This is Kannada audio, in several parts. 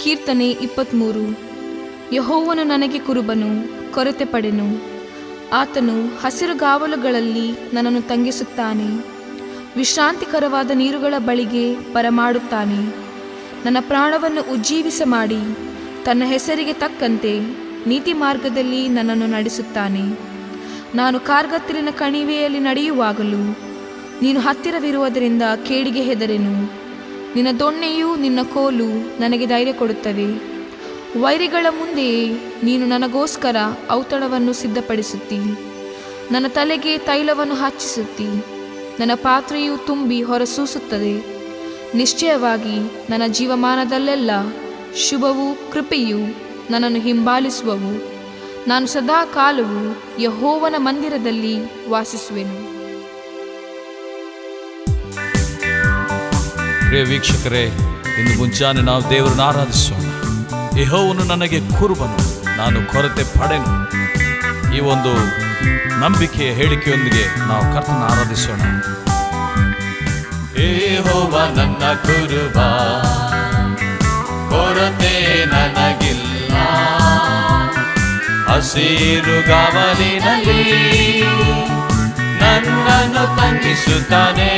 ಕೀರ್ತನೆ 23. ಯೆಹೋವನು ನನಗೆ ಕುರುಬನು, ಕೊರತೆ ಪಡೆನು. ಆತನು ಹಸಿರುಗಾವಲುಗಳಲ್ಲಿ ನನ್ನನ್ನು ತಂಗಿಸುತ್ತಾನೆ, ವಿಶ್ರಾಂತಿಕರವಾದ ನೀರುಗಳ ಬಳಿಗೆ ಬರಮಾಡುತ್ತಾನೆ. ನನ್ನ ಪ್ರಾಣವನ್ನು ಉಜ್ಜೀವಿಸ ಮಾಡಿ ತನ್ನ ಹೆಸರಿಗೆ ತಕ್ಕಂತೆ ನೀತಿ ಮಾರ್ಗದಲ್ಲಿ ನನ್ನನ್ನು ನಡೆಸುತ್ತಾನೆ. ನಾನು ಕಾರ್ಗತ್ತಲಿನ ಕಣಿವೆಯಲ್ಲಿ ನಡೆಯುವಾಗಲೂ ನೀನು ಹತ್ತಿರವಿರುವುದರಿಂದ ಕೇಡಿಗೆ ಹೆದರೆನು. ನಿನ್ನ ದೊಣ್ಣೆಯೂ ನಿನ್ನ ಕೋಲು ನನಗೆ ಧೈರ್ಯ ಕೊಡುತ್ತವೆ. ವೈರಿಗಳ ಮುಂದೆಯೇ ನೀನು ನನಗೋಸ್ಕರ ಔತಣವನ್ನು ಸಿದ್ಧಪಡಿಸುತ್ತಿ. ನನ್ನ ತಲೆಗೆ ತೈಲವನ್ನು ಹಚ್ಚಿಸುತ್ತಿ. ನನ್ನ ಪಾತ್ರೆಯು ತುಂಬಿ ಹೊರಸೂಸುತ್ತದೆ. ನಿಶ್ಚಯವಾಗಿ ನನ್ನ ಜೀವಮಾನದಲ್ಲೆಲ್ಲ ಶುಭವೂ ಕೃಪೆಯೂ ನನ್ನನ್ನು ಹಿಂಬಾಲಿಸುವವು. ನಾನು ಸದಾ ಕಾಲವು ಯೆಹೋವನ ಮಂದಿರದಲ್ಲಿ ವಾಸಿಸುವೆನು. ಪ್ರಿಯ ವೀಕ್ಷಕರೇ, ಇಂದು ಮುಂಜಾನೆ ನಾವು ದೇವರನ್ನು ಆರಾಧಿಸೋಣ. ಯೆಹೋವನು ನನಗೆ ಕುರುಬನು, ನಾನು ಕೊರತೆ ಪಡೆನು. ಈ ಒಂದು ನಂಬಿಕೆಯ ಹೇಳಿಕೆಯೊಂದಿಗೆ ನಾವು ಕರ್ತನ ಆರಾಧಿಸೋಣ. ಯೆಹೋವ ನನ್ನ ಕುರುಬ, ಕೊರತೆ ನನಗಿಲ್ಲ. ಹಸಿರುಗಾವಲಿನಲ್ಲಿ ನನ್ನನ್ನು ತಂಗಿಸುತ್ತಾನೆ.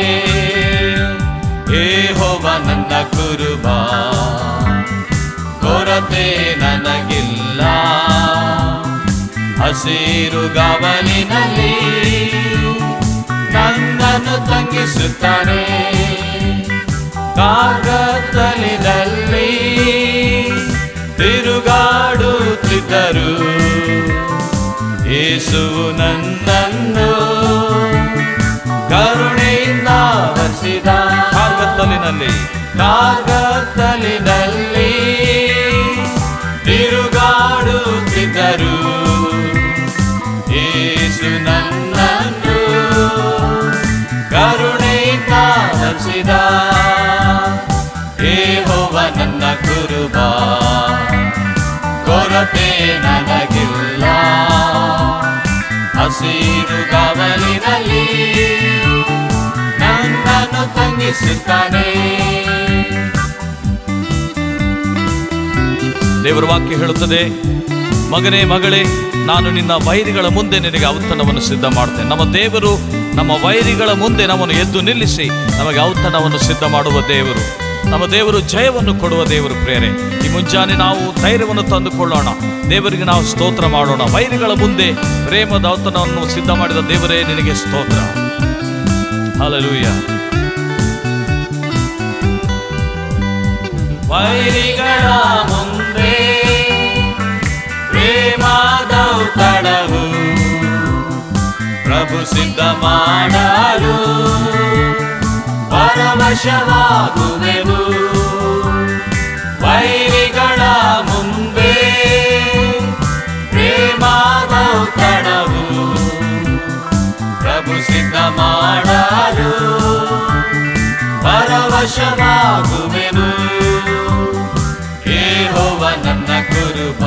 ಯೆಹೋವ ನನ್ನ ಕುರುಬ, ಕೊರತೆ ನನಗಿಲ್ಲ. ಹಸಿರುಗಾವಲಿನಲ್ಲಿ ನನ್ನನ್ನು ತಂಗಿಸುತ್ತಾನೆ. ಕಾರ್ಗತ್ತಲಿನಲ್ಲಿ ತಿರುಗಾಡುತ್ತಿದ್ದರು ಯೇಸುವು ನನ್ನನ್ನು ಕರುಣೆಯಿಂದ ವಸಿದ. ಕಾರ್ಗತ್ತಲಿನಲ್ಲಿ ತಿರುಗಾಡುತ್ತಿದ್ದರು ಯೇಸು ನನ್ನನ್ನು ಕರುಣೆಯಿಂದ ವಸಿದ. ಯೆಹೋವ ನನ್ನ ಕುರುಬ, ಕೊರತೆ ನನಗಿಲ್ಲ. ಹಸಿರುಗಾವಲಿನಲ್ಲಿ ನನ್ನನ್ನು ತಂಗಿಸುತ್ತಾನೆ. ದೇವರ ವಾಕ್ಯ ಹೇಳುತ್ತದೆ, ಮಗನೇ ಮಗಳೇ, ನಾನು ನಿನ್ನ ವೈರಿಗಳ ಮುಂದೆ ನಿನಗೆ ಔತಣವನ್ನು ಸಿದ್ಧ ಮಾಡ್ತೇನೆ. ನಮ್ಮ ದೇವರು ನಮ್ಮ ವೈರಿಗಳ ಮುಂದೆ ನಮ್ಮನ್ನು ಎದ್ದು ನಿಲ್ಲಿಸಿ ನಮಗೆ ಔತಣವನ್ನು ಸಿದ್ಧ ಮಾಡುವ ದೇವರು. ನಮ್ಮ ದೇವರು ಜಯವನ್ನು ಕೊಡುವ ದೇವರು. ಪ್ರೇರೆ, ಈ ಮುಂಜಾನೆ ನಾವು ಧೈರ್ಯವನ್ನು ತಂದುಕೊಳ್ಳೋಣ. ದೇವರಿಗೆ ನಾವು ಸ್ತೋತ್ರ ಮಾಡೋಣ. ವೈರಿಗಳ ಮುಂದೆ ಪ್ರೇಮದ ಔತಣವನ್ನು ಸಿದ್ಧ ಮಾಡಿದ ದೇವರೇ, ನಿನಗೆ ಸ್ತೋತ್ರ. ಹಲ್ಲೆಲೂಯಾ. ವೈರಿಗಳ ಮುಂದೆ ಪ್ರೇಮದ ಔತಣವು ಪ್ರಭು ಸಿದ್ಧ ಮಾಡಲು ಪರವಶವಾಗುವೆವು. ವೈರಿಗಳ ಮುಂದೆ ಪ್ರೇಮದ ಔತಣವು ಪ್ರಭು ಸಿದ್ಧ ಮಾಡಲು ಪರವಶವಾಗುವೆವು. ಯೆಹೋವ ನನ್ನ ಕುರುಬ,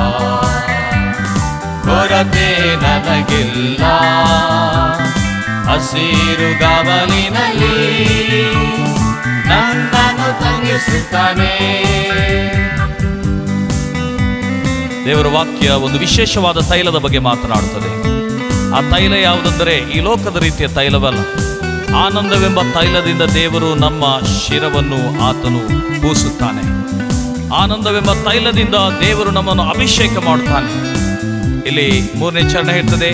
ಕೊರತೆ ನನಗಿಲ್ಲ. ಹಸಿರುಗಾವಲಿನಲ್ಲಿ ನನ್ನನ್ನು ತಂಗಿಸುತ್ತಾನೆ. ದೇವರ ವಾಕ್ಯ ಒಂದು ವಿಶೇಷವಾದ ತೈಲದ ಬಗ್ಗೆ ಮಾತನಾಡುತ್ತದೆ. ಆ ತೈಲ ಯಾವುದೆಂದರೆ ಈ ಲೋಕದ ರೀತಿಯ ತೈಲವಲ್ಲ. ಆನಂದವೆಂಬ ತೈಲದಿಂದ ದೇವರು ನಮ್ಮ ಶಿರವನ್ನು ಆತನು ಪೂಸುತ್ತಾನೆ. ಆನಂದವೆಂಬ ತೈಲದಿಂದ ದೇವರು ನಮ್ಮನ್ನು ಅಭಿಷೇಕ ಮಾಡುತ್ತಾನೆ. ಇಲ್ಲಿ 3ನೇ ಚರಣ ಹೇಳ್ತದೆ,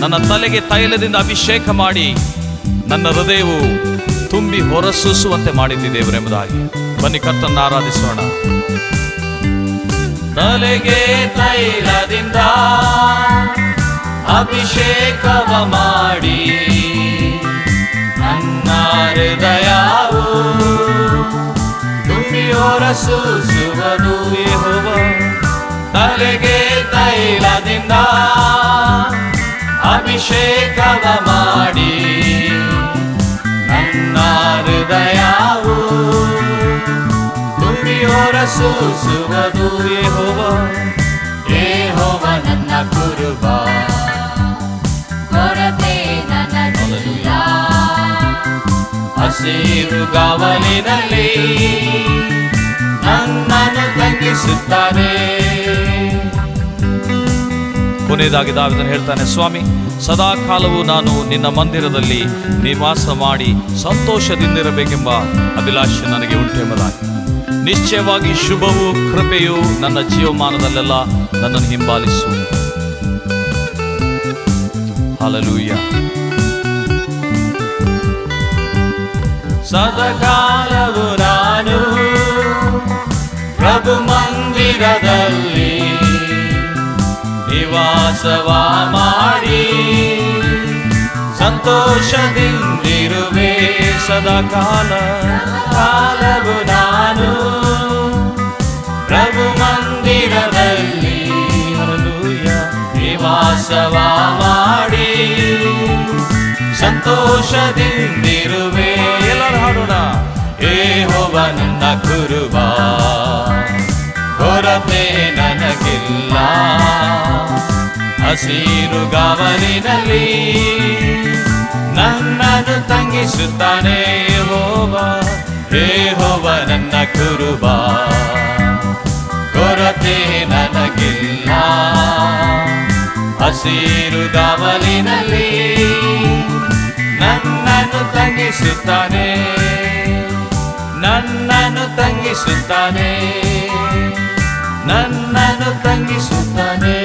ನನ್ನ ತಲೆಗೆ ತೈಲದಿಂದ ಅಭಿಷೇಕ ಮಾಡಿ ನನ್ನ ಹೃದಯವು ತುಂಬಿ ಹೊರಸೂಸುವಂತೆ ಮಾಡಿದ್ದಿ ದೇವರೆಂಬುದಾಗಿ. ಬನ್ನಿ ಕರ್ತನನ್ನು ಆರಾಧಿಸೋಣ. ತಲೆಗೆ ತೈಲದಿಂದ ಅಭಿಷೇಕವ ಮಾಡಿ ನನ್ನ ಹೃದಯವು ತುಂಬಿ ಹೊರಸೂಸುವುದು. ಯೆಹೋವ ತಲೆಗೆ ತೈಲದಿಂದ ಅಭಿಷೇಕವ ಮಾಡಿ ನನ್ನ ಹೃದಯವು ತುಂಬಿ ಹೊರಸೂಸುವುದು. ಯೆಹೋವ ನನ್ನ ಕುರುಬ, ಕೊರತೆ ನನಗಿಲ್ಲ. ಹಸಿರುಗಾವಲಿನಲ್ಲಿ ನನ್ನನ್ನು ತಂಗಿಸುತ್ತಾನೆ. ತಂಗಿಸುತ್ತಾನೆ. ಕೊನೆಯದಾಗಿ ದಾವೀದನು ಹೇಳ್ತಾನೆ, ಸ್ವಾಮಿ, ಸದಾ ಕಾಲವು ನಾನು ನಿನ್ನ ಮಂದಿರದಲ್ಲಿ ನಿವಾಸ ಮಾಡಿ ಸಂತೋಷದಿಂದಿರಬೇಕೆಂಬ ಅಭಿಲಾಷೆ ನನಗೆ ಉಂಟೆಂಬುದಾಗಿ. ನಿಶ್ಚಯವಾಗಿ ಶುಭವು ಕೃಪೆಯು ನನ್ನ ಜೀವಮಾನದಲ್ಲೆಲ್ಲ ನನ್ನನ್ನು ಹಿಂಬಾಲಿಸು. ಹಲ್ಲೆಲೂಯ. ಸದಾಕಾಲವು ನಾನು ಪ್ರಭು ಮಂದಿರದಲ್ಲಿ ನಿವಾಸವ ಮಾಡಿ ಸಂತೋಷದಿಂದಿರುವೆ. ಕಾಲವು ನಾನು ಪ್ರಭು ಮಂದಿರದಲ್ಲಿ ನಿವಾಸವ ಮಾಡಿ ಸಂತೋಷದಿಂದಿರುವೆ. ಎಲ್ಲರೂ ಹಾಡೋಣ. ಯೆಹೋವ ನನ್ನ ಕುರುಬ, ಕೊರತೆ ನನಗಿಲ್ಲ. ಹಸಿರು ಗಾವಲಿನಲ್ಲಿ ನನ್ನನ್ನು ತಂಗಿಸುತ್ತಾನೆ. ಯೆಹೋವ ನನ್ನ ಕುರುಬ, ಕೊರತೆ ನನಗಿಲ್ಲ. ಹಸಿರು ಗಾವಲಿನಲ್ಲಿ ನನ್ನನ್ನು ತಂಗಿಸುತ್ತಾನೆ. ನನ್ನನ್ನು ತಂಗಿಸುತ್ತಾನೆ. ನನ್ನನ್ನು ತಂಗಿಸುತ್ತಾನೆ.